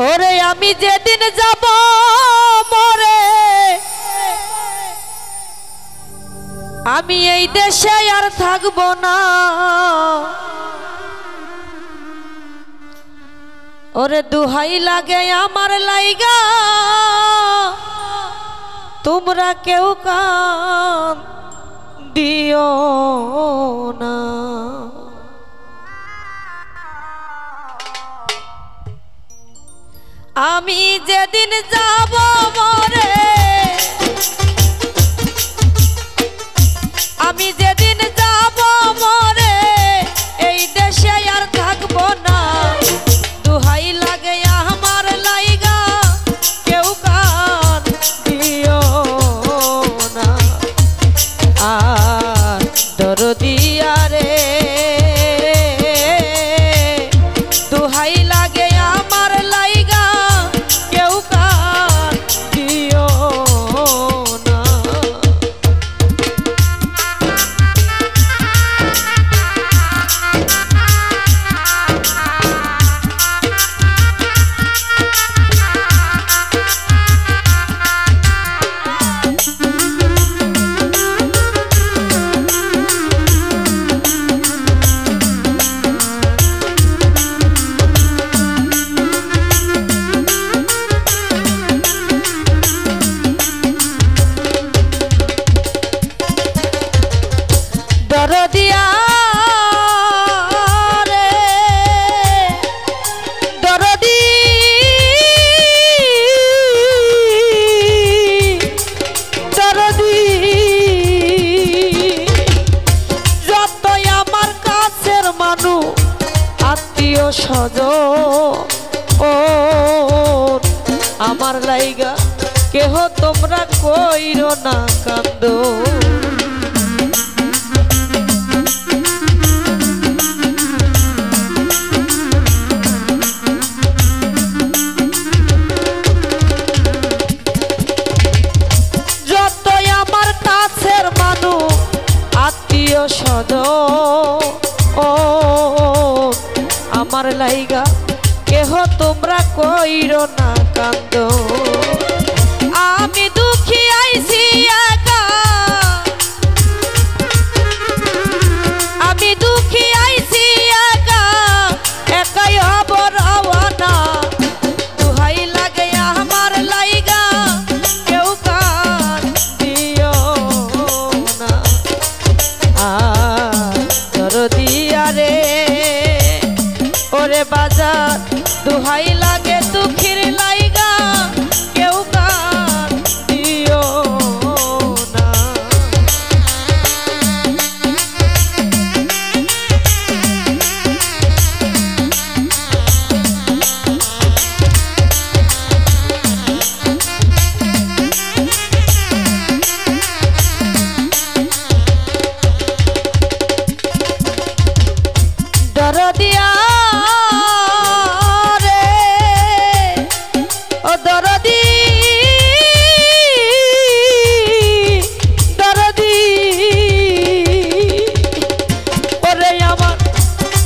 ওরে আমি যেদিন যাব মরে আমি এই দেশে আর থাকব না। ওরে দুহাই লাগে আমার লাইগা তোমরা কেউ কান দিও না। আমি যেদিন যাব মরে আমি যেদিন যাব মরে এই দেশে আর থাকব না। দুহাই লাগে আমার লাইগা কেউ কান দিও না। আর দরদিয়া রে দুহাই লাগে আমার লাইগা কেউ কান দিও না। দরদিয়া রে দরদি দরদি যতই আমার কাছের মানুষ আত্মীয় স্বজন ও আমার লাইগা কেহ তোমরা কইরো না কান্দো। আত্মীয় স্বজন ও আমার লাইগা কেহ তোমরা কইরো না কান্দো। আমি দুঃখী আইছি একা আমি দুঃখী আইছি একা একাই হব রওয়ানা। দুহাই লাগে আমার লাইগা কেউ কান দিও না। দরদিয়া রে ওরে বাজার দুহাই লাগে দুঃখীর লাইগা কেউ কান দিও না। দরদিয়া রে ও দরদি দরদি ওরে আমার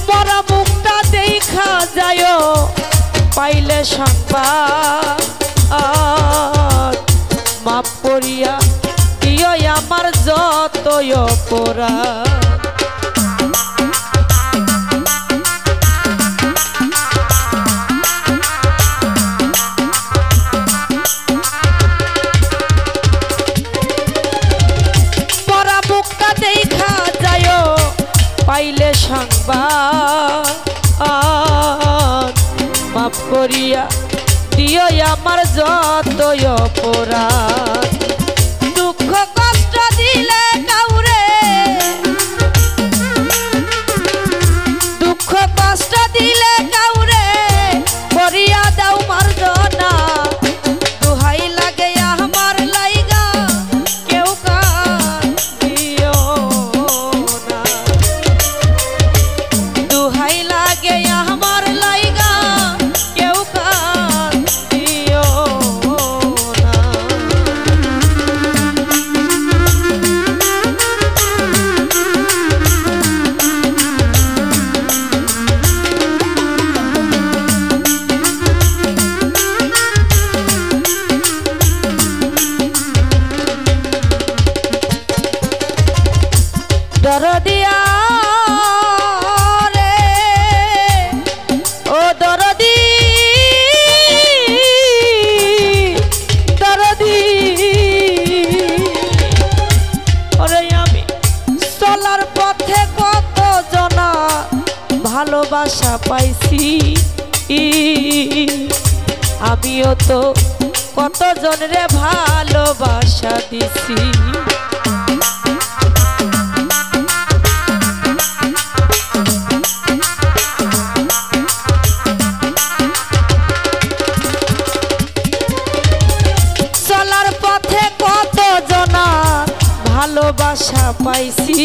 মরা মুখটা দেখা যায় পাইলে সংবাদ মাপ করিয়া দিও আমার যতই অপরাধ। পাইলে সংবাদ মাফ করিয়া দিও আমার যতই অপরাধ। দুঃখ কষ্ট দিলে কাউরে দুঃখ কষ্ট দিলে কাউরে করিয়া দাও মার্জনা। দুহাই লাগে আমার লাইগা কেউ কান দিও না। দুহাই লাগে আমার লাইগা কেউ কান দিও না। ভালোবাসা পাইছি আমিও তো কতজনরে ভালোবাসা দিছি চলার পথে কতজনা ভালোবাসা পাইছি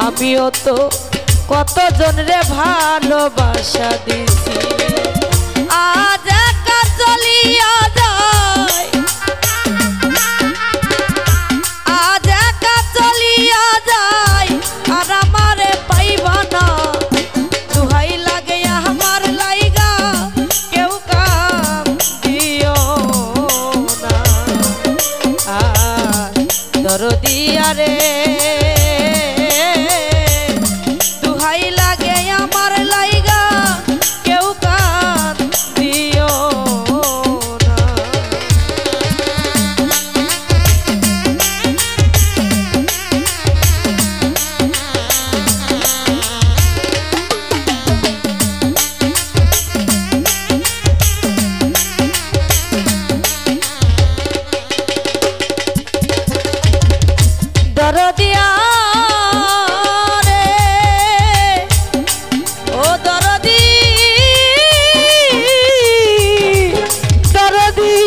আমিও তো কতজনরে ভালোবাসা দিছি আজ একা চলিয়া যায় আজ একা চলিয়া যায় আর আমারে পাইবা না দুহাই লাগে আমার লাইগা কেউ কাম দিও না আর দরদিয়া রে দরদিয়া রে ও দরদি দরদি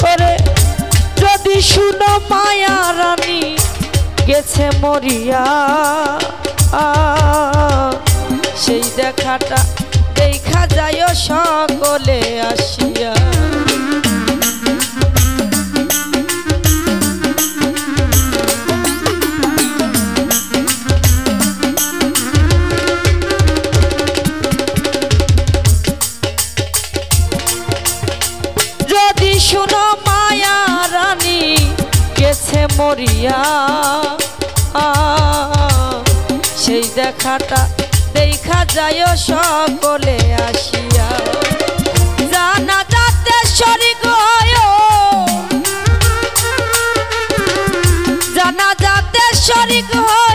ওরে যদি শুনো মায়া রানী গেছে মরিয়া সেই দেখাটা দেখা যায় সকলে আসিয়া শুনো মায়া রানী গেছে মরিয়া সেই দেখাটা দেখা যায় সকলে আসিয়া জানা যাতে শরীক হয় জানা যাতে শরীক হয়